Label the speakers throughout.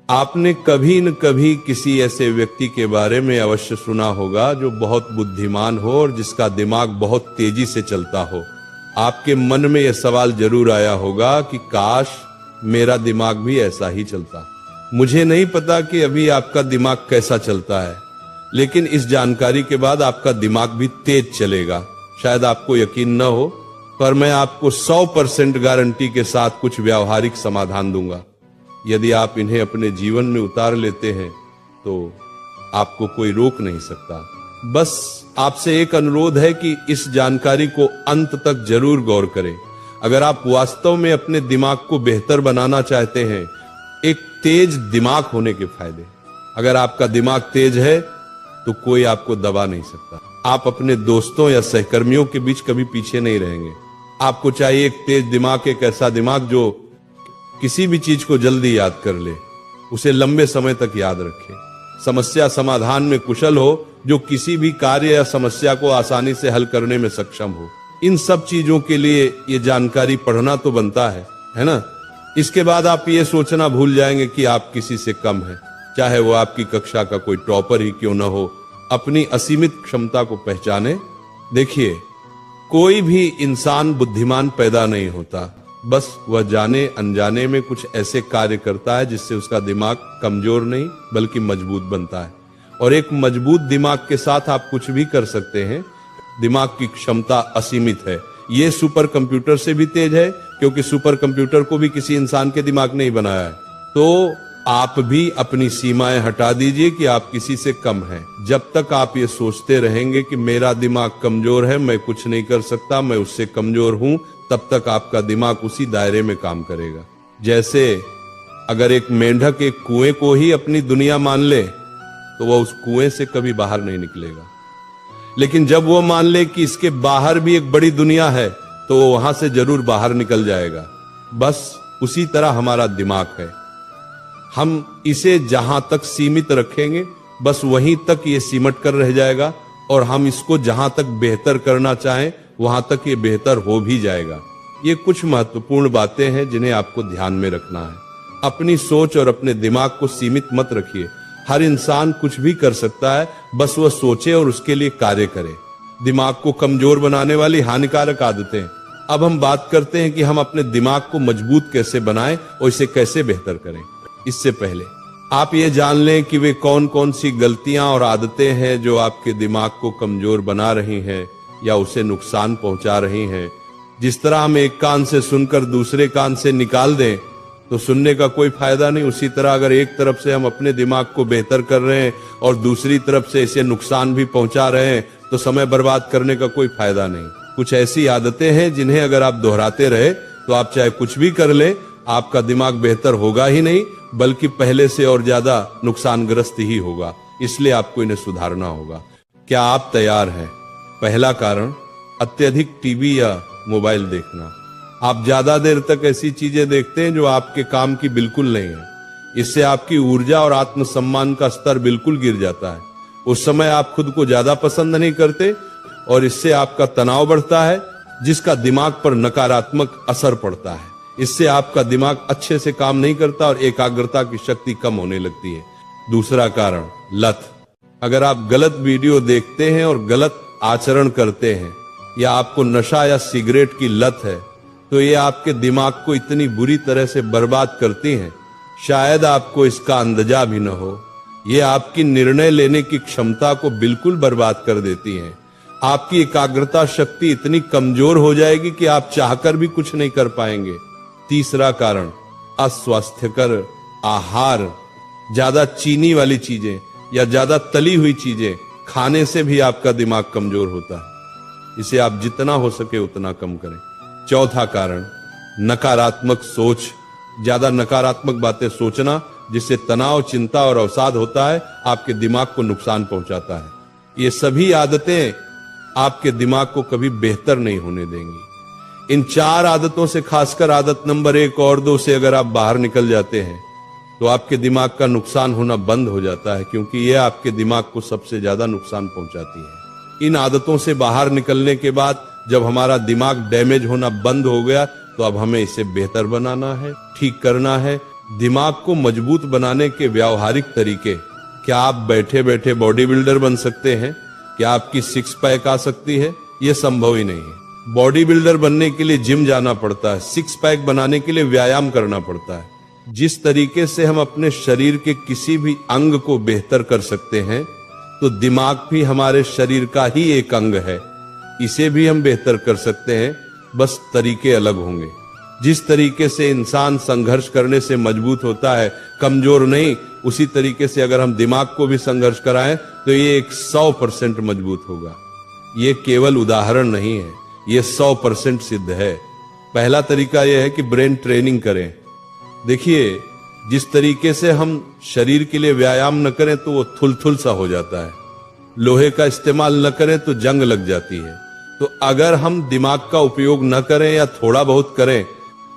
Speaker 1: आपने कभी न कभी किसी ऐसे व्यक्ति के बारे में अवश्य सुना होगा जो बहुत बुद्धिमान हो और जिसका दिमाग बहुत तेजी से चलता हो। आपके मन में यह सवाल जरूर आया होगा कि काश मेरा दिमाग भी ऐसा ही चलता। मुझे नहीं पता कि अभी आपका दिमाग कैसा चलता है, लेकिन इस जानकारी के बाद आपका दिमाग भी तेज चलेगा। शायद आपको यकीन न हो, पर मैं आपको 100% गारंटी के साथ कुछ व्यावहारिक समाधान दूंगा। यदि आप इन्हें अपने जीवन में उतार लेते हैं तो आपको कोई रोक नहीं सकता। बस आपसे एक अनुरोध है कि इस जानकारी को अंत तक जरूर गौर करें। अगर आप वास्तव में अपने दिमाग को बेहतर बनाना चाहते हैं, एक तेज दिमाग होने के फायदे। अगर आपका दिमाग तेज है तो कोई आपको दबा नहीं सकता। आप अपने दोस्तों या सहकर्मियों के बीच कभी पीछे नहीं रहेंगे। आपको चाहिए एक तेज दिमाग, एक ऐसा दिमाग जो किसी भी चीज को जल्दी याद कर ले, उसे लंबे समय तक याद रखे, समस्या समाधान में कुशल हो, जो किसी भी कार्य या समस्या को आसानी से हल करने में सक्षम हो। इन सब चीजों के लिए ये जानकारी पढ़ना तो बनता है ना। इसके बाद आप ये सोचना भूल जाएंगे कि आप किसी से कम हैं, चाहे वो आपकी कक्षा का कोई टॉपर ही क्यों न हो। अपनी असीमित क्षमता को पहचाने। देखिए, कोई भी इंसान बुद्धिमान पैदा नहीं होता, बस वह जाने अनजाने में कुछ ऐसे कार्य करता है जिससे उसका दिमाग कमजोर नहीं बल्कि मजबूत बनता है। और एक मजबूत दिमाग के साथ आप कुछ भी कर सकते हैं। दिमाग की क्षमता असीमित है। ये सुपर कंप्यूटर से भी तेज है, क्योंकि सुपर कंप्यूटर को भी किसी इंसान के दिमाग ने ही बनाया है। तो आप भी अपनी सीमाएं हटा दीजिए कि आप किसी से कम हैं। जब तक आप ये सोचते रहेंगे कि मेरा दिमाग कमजोर है, मैं कुछ नहीं कर सकता, मैं उससे कमजोर हूं, तब तक आपका दिमाग उसी दायरे में काम करेगा। जैसे अगर एक मेंढक एक कुएं को ही अपनी दुनिया मान ले तो वह उस कुएं से कभी बाहर नहीं निकलेगा। लेकिन जब वो मान ले कि इसके बाहर भी एक बड़ी दुनिया है तो वो वहां से जरूर बाहर निकल जाएगा। बस उसी तरह हमारा दिमाग है। हम इसे जहां तक सीमित रखेंगे, बस वहीं तक ये सिमट कर रह जाएगा, और हम इसको जहां तक बेहतर करना चाहें वहां तक ये बेहतर हो भी जाएगा। ये कुछ महत्वपूर्ण बातें हैं जिन्हें आपको ध्यान में रखना है। अपनी सोच और अपने दिमाग को सीमित मत रखिए। हर इंसान कुछ भी कर सकता है, बस वह सोचे और उसके लिए कार्य करे। दिमाग को कमजोर बनाने वाली हानिकारक आदतें। अब हम बात करते हैं कि हम अपने दिमाग को मजबूत कैसे बनाएं और इसे कैसे बेहतर करें। इससे पहले आप ये जान लें कि वे कौन कौन सी गलतियां और आदतें हैं जो आपके दिमाग को कमजोर बना रही हैं या उसे नुकसान पहुंचा रही हैं। जिस तरह हम एक कान से सुनकर दूसरे कान से निकाल दें तो सुनने का कोई फायदा नहीं, उसी तरह अगर एक तरफ से हम अपने दिमाग को बेहतर कर रहे हैं और दूसरी तरफ से इसे नुकसान भी पहुंचा रहे हैं तो समय बर्बाद करने का कोई फायदा नहीं। कुछ ऐसी आदतें हैं जिन्हें अगर आप दोहराते रहे तो आप चाहे कुछ भी कर ले, आपका दिमाग बेहतर होगा ही नहीं बल्कि पहले से और ज्यादा नुकसानग्रस्त ही होगा। इसलिए आपको इन्हें सुधारना होगा। क्या आप तैयार हैं? पहला कारण, अत्यधिक टीवी या मोबाइल देखना। आप ज्यादा देर तक ऐसी चीजें देखते हैं जो आपके काम की बिल्कुल नहीं है। इससे आपकी ऊर्जा और आत्मसम्मान का स्तर बिल्कुल गिर जाता है। उस समय आप खुद को ज्यादा पसंद नहीं करते और इससे आपका तनाव बढ़ता है, जिसका दिमाग पर नकारात्मक असर पड़ता है। इससे आपका दिमाग अच्छे से काम नहीं करता और एकाग्रता की शक्ति कम होने लगती है। दूसरा कारण, लत। अगर आप गलत वीडियो देखते हैं और गलत आचरण करते हैं या आपको नशा या सिगरेट की लत है तो ये आपके दिमाग को इतनी बुरी तरह से बर्बाद करती हैं, शायद आपको इसका अंदाजा भी न हो। ये आपकी निर्णय लेने की क्षमता को बिल्कुल बर्बाद कर देती हैं। आपकी एकाग्रता शक्ति इतनी कमजोर हो जाएगी कि आप चाहकर भी कुछ नहीं कर पाएंगे। तीसरा कारण, अस्वास्थ्यकर आहार। ज्यादा चीनी वाली चीजें या ज्यादा तली हुई चीजें खाने से भी आपका दिमाग कमजोर होता है। इसे आप जितना हो सके उतना कम करें। चौथा कारण, नकारात्मक सोच। ज्यादा नकारात्मक बातें सोचना, जिससे तनाव, चिंता और अवसाद होता है, आपके दिमाग को नुकसान पहुंचाता है। ये सभी आदतें आपके दिमाग को कभी बेहतर नहीं होने देंगी। इन 4 आदतों से, खासकर आदत नंबर 1 और 2 से अगर आप बाहर निकल जाते हैं तो आपके दिमाग का नुकसान होना बंद हो जाता है, क्योंकि यह आपके दिमाग को सबसे ज्यादा नुकसान पहुंचाती है। इन आदतों से बाहर निकलने के बाद जब हमारा दिमाग डैमेज होना बंद हो गया तो अब हमें इसे बेहतर बनाना है, ठीक करना है, दिमाग को मजबूत बनाने के व्यावहारिक तरीके। क्या आप बैठे बैठे बॉडी बिल्डर बन सकते हैं? क्या आपकी सिक्स पैक आ सकती है? यह संभव ही नहीं है। बॉडी बिल्डर बनने के लिए जिम जाना पड़ता है, सिक्स पैक बनाने के लिए व्यायाम करना पड़ता है। जिस तरीके से हम अपने शरीर के किसी भी अंग को बेहतर कर सकते हैं, तो दिमाग भी हमारे शरीर का ही एक अंग है, इसे भी हम बेहतर कर सकते हैं, बस तरीके अलग होंगे। जिस तरीके से इंसान संघर्ष करने से मजबूत होता है, कमजोर नहीं, उसी तरीके से अगर हम दिमाग को भी संघर्ष कराएं तो ये 100% मजबूत होगा। ये केवल उदाहरण नहीं है, ये 100% सिद्ध है। पहला तरीका यह है कि ब्रेन ट्रेनिंग करें। देखिए, जिस तरीके से हम शरीर के लिए व्यायाम न करें तो वो थुलथुल सा हो जाता है, लोहे का इस्तेमाल न करें तो जंग लग जाती है। तो अगर हम दिमाग का उपयोग न करें या थोड़ा बहुत करें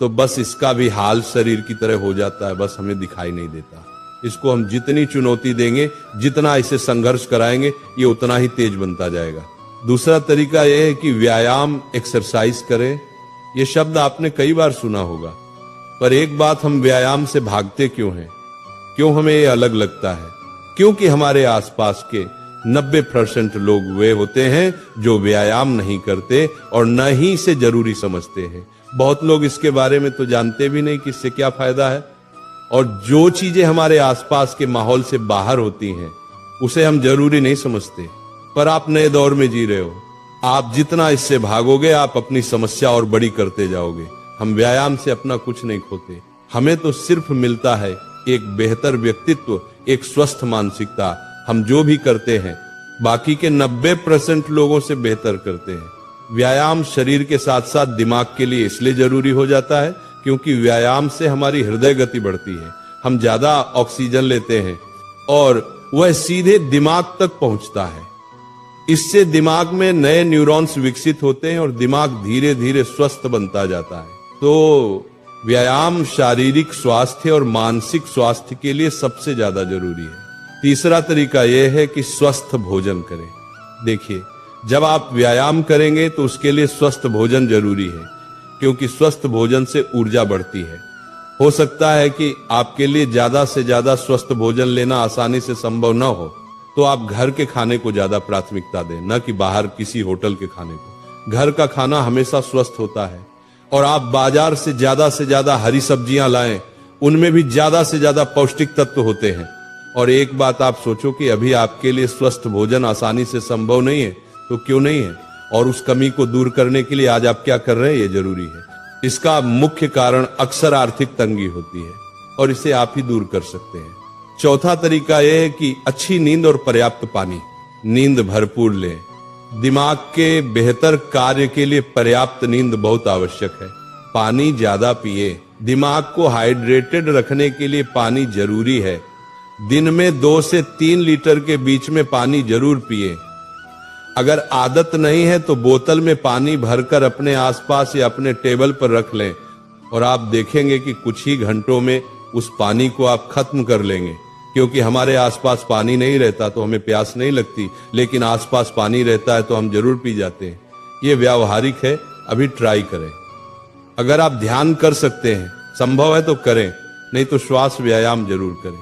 Speaker 1: तो बस इसका भी हाल शरीर की तरह हो जाता है, बस हमें दिखाई नहीं देता। इसको हम जितनी चुनौती देंगे, जितना इसे संघर्ष कराएंगे, ये उतना ही तेज बनता जाएगा। दूसरा तरीका यह है कि व्यायाम, एक्सरसाइज करें। यह शब्द आपने कई बार सुना होगा, पर एक बात, हम व्यायाम से भागते क्यों हैं? क्यों हमें ये अलग लगता है? क्योंकि हमारे आसपास के 90% लोग वे होते हैं जो व्यायाम नहीं करते और न ही इसे जरूरी समझते हैं। बहुत लोग इसके बारे में तो जानते भी नहीं कि इससे क्या फायदा है, और जो चीजें हमारे आसपास के माहौल से बाहर होती हैं उसे हम जरूरी नहीं समझते। पर आप नए दौर में जी रहे हो, आप जितना इससे भागोगे आप अपनी समस्या और बड़ी करते जाओगे। हम व्यायाम से अपना कुछ नहीं खोते, हमें तो सिर्फ मिलता है एक बेहतर व्यक्तित्व, एक स्वस्थ मानसिकता। हम जो भी करते हैं बाकी के 90% लोगों से बेहतर करते हैं। व्यायाम शरीर के साथ साथ दिमाग के लिए इसलिए जरूरी हो जाता है क्योंकि व्यायाम से हमारी हृदय गति बढ़ती है, हम ज्यादा ऑक्सीजन लेते हैं और वह सीधे दिमाग तक पहुंचता है। इससे दिमाग में नए न्यूरॉन्स विकसित होते हैं और दिमाग धीरे धीरे स्वस्थ बनता जाता है। तो व्यायाम शारीरिक स्वास्थ्य और मानसिक स्वास्थ्य के लिए सबसे ज्यादा जरूरी है। तीसरा तरीका यह है कि स्वस्थ भोजन करें। देखिए, जब आप व्यायाम करेंगे तो उसके लिए स्वस्थ भोजन जरूरी है, क्योंकि स्वस्थ भोजन से ऊर्जा बढ़ती है। हो सकता है कि आपके लिए ज्यादा से ज्यादा स्वस्थ भोजन लेना आसानी से संभव न हो, तो आप घर के खाने को ज्यादा प्राथमिकता दें, न कि बाहर किसी होटल के खाने को। घर का खाना हमेशा स्वस्थ होता है, और आप बाजार से ज्यादा हरी सब्जियां लाएं, उनमें भी ज्यादा से ज्यादा पौष्टिक तत्व होते हैं। और एक बात आप सोचो कि अभी आपके लिए स्वस्थ भोजन आसानी से संभव नहीं है, तो क्यों नहीं है? और उस कमी को दूर करने के लिए आज आप क्या कर रहे हैं, ये जरूरी है। इसका मुख्य कारण अक्सर आर्थिक तंगी होती है, और इसे आप ही दूर कर सकते हैं। चौथा तरीका यह है कि अच्छी नींद और पर्याप्त पानी। नींद भरपूर लें। दिमाग के बेहतर कार्य के लिए पर्याप्त नींद बहुत आवश्यक है। पानी ज्यादा पिए। दिमाग को हाइड्रेटेड रखने के लिए पानी जरूरी है। दिन में 2 से 3 लीटर के बीच में पानी जरूर पिए। अगर आदत नहीं है तो बोतल में पानी भरकर अपने आसपास या अपने टेबल पर रख लें, और आप देखेंगे कि कुछ ही घंटों में उस पानी को आप खत्म कर लेंगे। क्योंकि हमारे आसपास पानी नहीं रहता तो हमें प्यास नहीं लगती, लेकिन आसपास पानी रहता है तो हम जरूर पी जाते हैं। ये व्यावहारिक है, अभी ट्राई करें। अगर आप ध्यान कर सकते हैं, संभव है तो करें, नहीं तो श्वास व्यायाम जरूर करें।